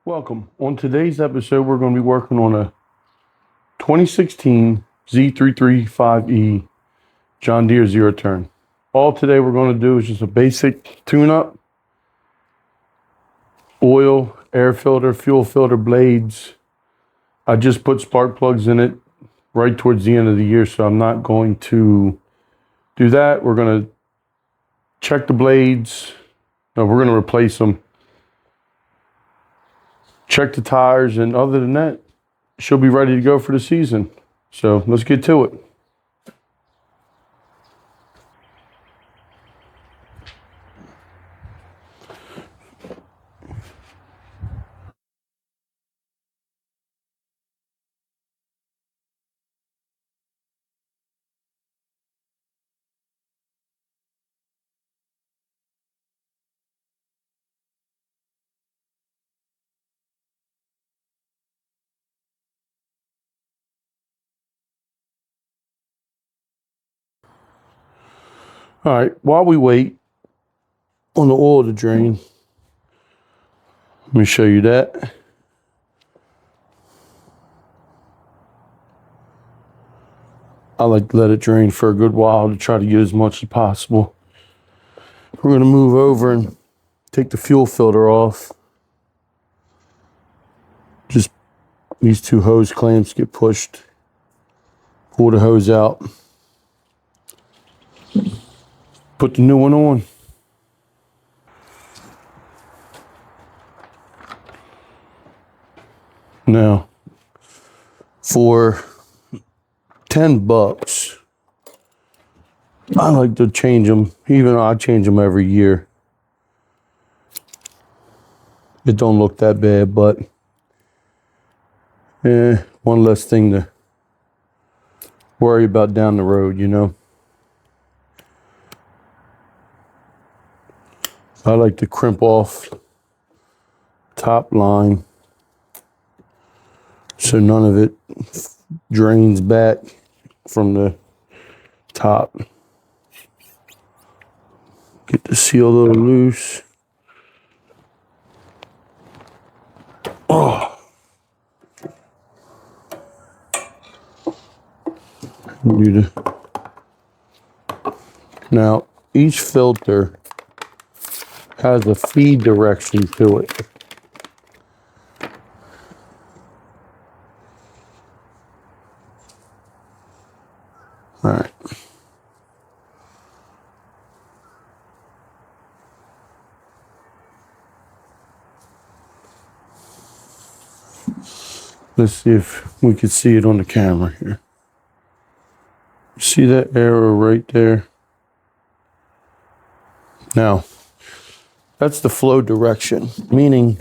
Welcome. On today's episode, we're going to be working on a 2016 Z335E John Deere Zero Turn. All today we're going to do is just a basic tune-up, oil, air filter, fuel filter, blades. I just put spark plugs in it right towards the end of the year, so I'm not going to do that. We're going to check the blades. No, we're going to replace them. Check the tires, and other than that, she'll be ready to go for the season. So let's get to it. All right, while we wait on the oil to drain, let me show you that. I like to let it drain for a good while to try to get as much as possible. We're going to move over and take the fuel filter off. Just these two hose clamps get pushed. Pull the hose out. Put the new one on. Now, for $10, I like to change them. Even though I change them every year. It don't look that bad, but one less thing to worry about down the road, you know. I like to crimp off top line so none of it drains back from the top. Get the seal a little loose. Oh. Now, each filter has a feed direction to it. All right. Let's see if we can see it on the camera here. See that arrow right there? Now, that's the flow direction, meaning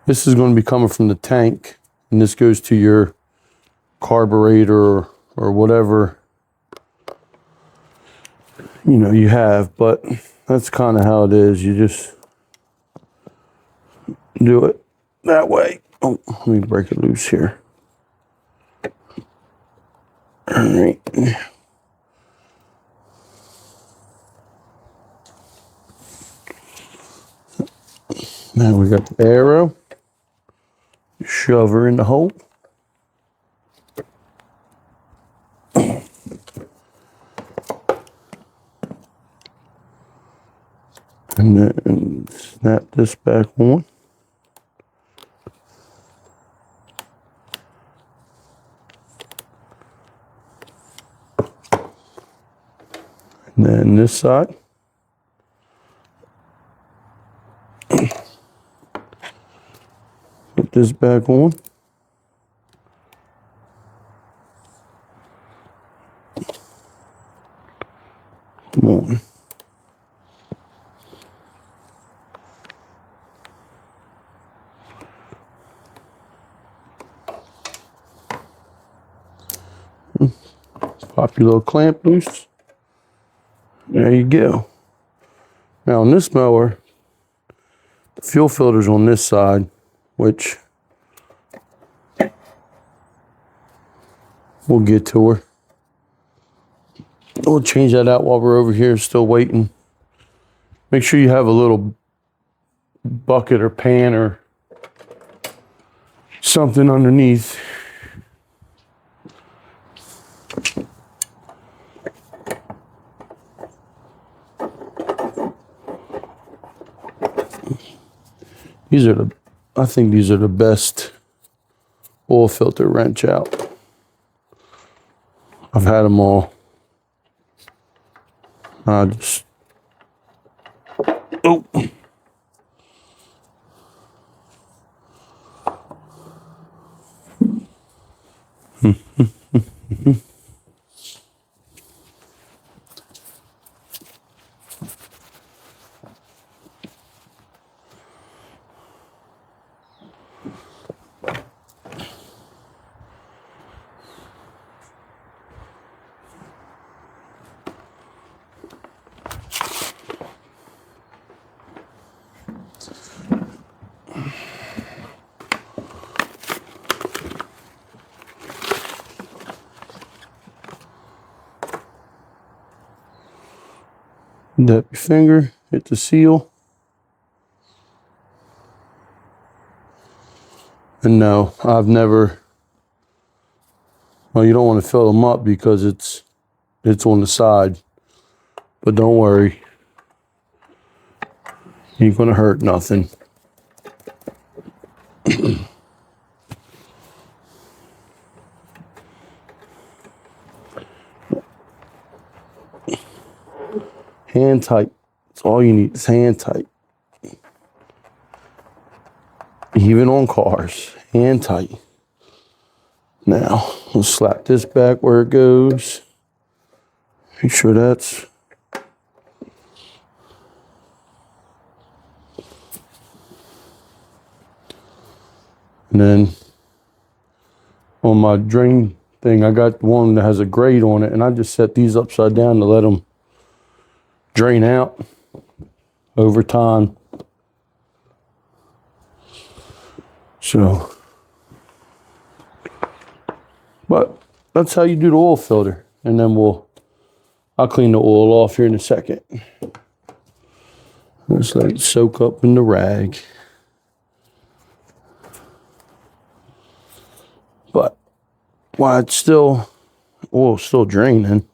this is going to be coming from the tank, and this goes to your carburetor or whatever you have, but that's kind of how it is. You just do it that way. Oh, let me break it loose here. All right. Now we got the arrow. Shove her in the hole. And then snap this back on. And then this side. Put this back on. Come on. Pop your little clamp loose. There you go. Now on this mower, the fuel filter's on this side, which we'll get to her. We'll change that out while we're over here still waiting. Make sure you have a little bucket or pan or something underneath. I think these are the best oil filter wrench out. I've had them all. I just, oh. Dip your finger, hit the seal. And no, I've never, well, you don't want to fill them up because it's on the side. But don't worry, ain't gonna hurt nothing. Hand tight. That's all you need is hand tight. Even on cars, hand tight. Now, we'll slap this back where it goes. Make sure that's and then on my drain thing, I got one that has a grate on it, and I just set these upside down to let them drain out over time. So, but that's how you do the oil filter. And then I'll clean the oil off here in a second. Just let it soak up in the rag. But while it's still, oil's still draining,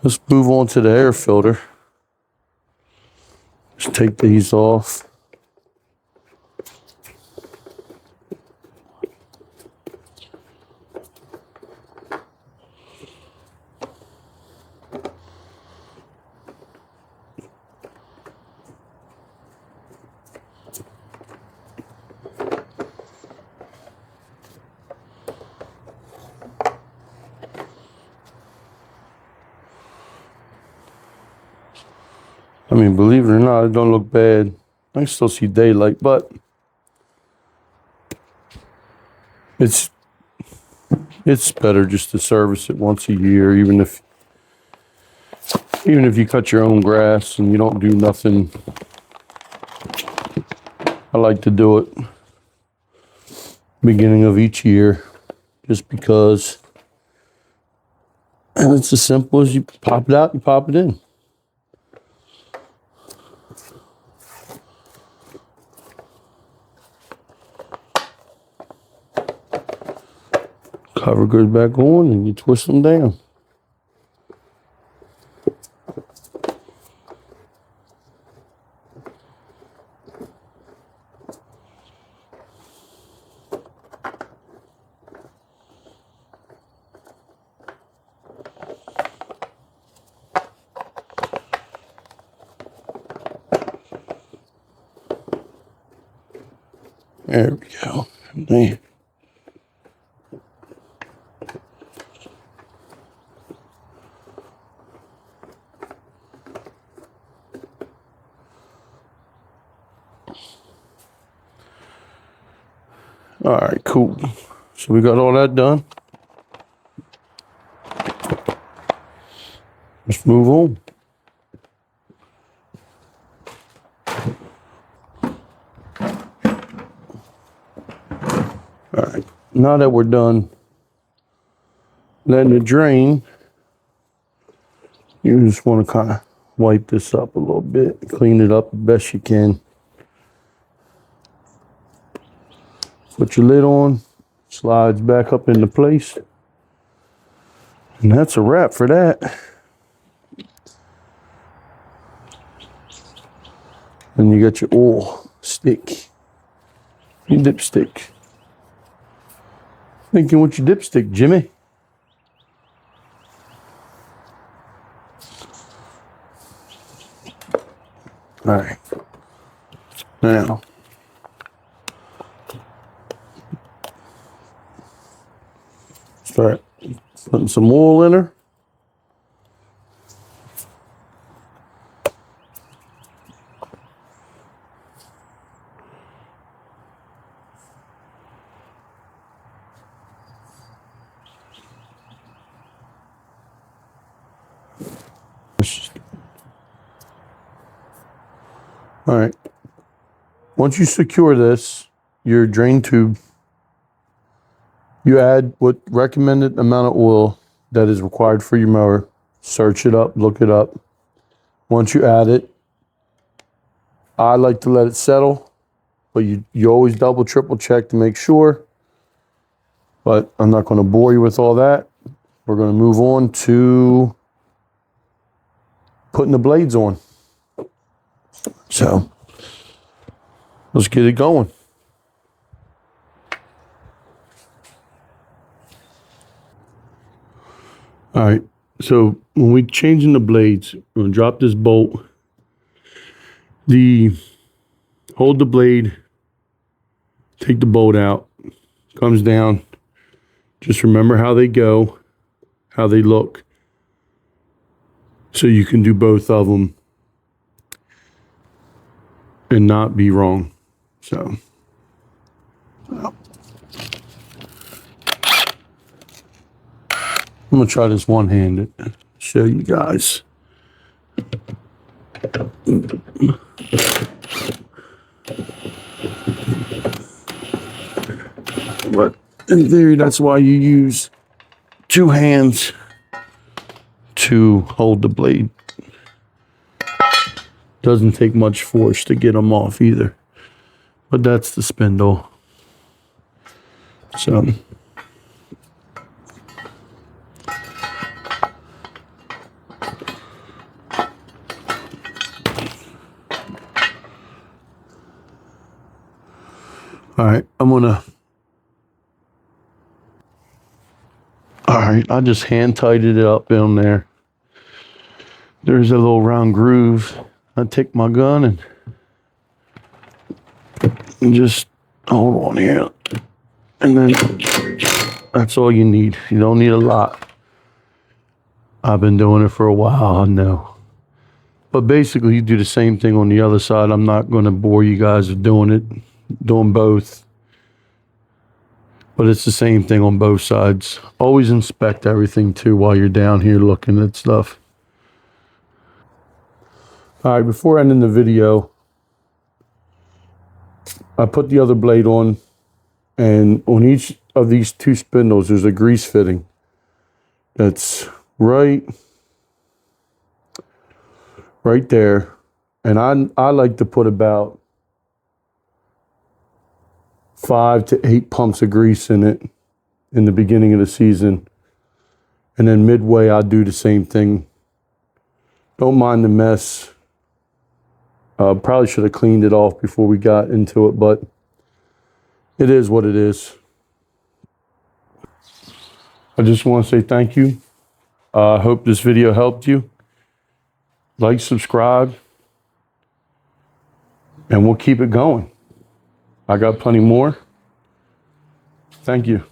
let's move on to the air filter. Just take these off. I mean, believe it or not, it don't look bad. I can still see daylight, but it's better just to service it once a year, even if you cut your own grass and you don't do nothing. I like to do it beginning of each year, just because it's as simple as you pop it out, you pop it in. Cover goes back on and you twist them down. There we go. Man. All right, cool. So we got all that done. Let's move on. All right, now that we're done letting it drain, You just want to kind of wipe this up a little bit, clean it up the best you can. Put your lid on, slides back up into place. And that's a wrap for that. Then you got your oil stick, your dipstick. Thinking with your dipstick, Jimmy. All right. Now, start putting some oil in her. All right. Once you secure this, your drain tube, you add what recommended amount of oil that is required for your mower. Search it up, look it up. Once you add it, I like to let it settle, but you always double, triple check to make sure. But I'm not going to bore you with all that. We're going to move on to putting the blades on. So let's get it going. All right, so when we're changing the blades, we're going to drop this bolt. Hold the blade, take the bolt out, comes down. Just remember how they go, how they look, so you can do both of them and not be wrong. So, well, I'm gonna try this one-handed, show you guys. But in theory, that's why you use two hands to hold the blade. Doesn't take much force to get them off either. But that's the spindle. So all right, I just hand tightened it up in there. There's a little round groove. I take my gun and just hold on here. And then that's all you need. You don't need a lot. I've been doing it for a while, I know. But basically, you do the same thing on the other side. I'm not going to bore you guys with doing both. But it's the same thing on both sides. Always inspect everything too while you're down here looking at stuff. All right, before ending the video, I put the other blade on, and on each of these two spindles, there's a grease fitting that's right there. And I like to put about 5 to 8 pumps of grease in it in the beginning of the season. And then midway, I do the same thing. Don't mind the mess. Probably should have cleaned it off before we got into it, but it is what it is. I just want to say thank you. I hope this video helped you. Like, subscribe, and we'll keep it going. I got plenty more. Thank you.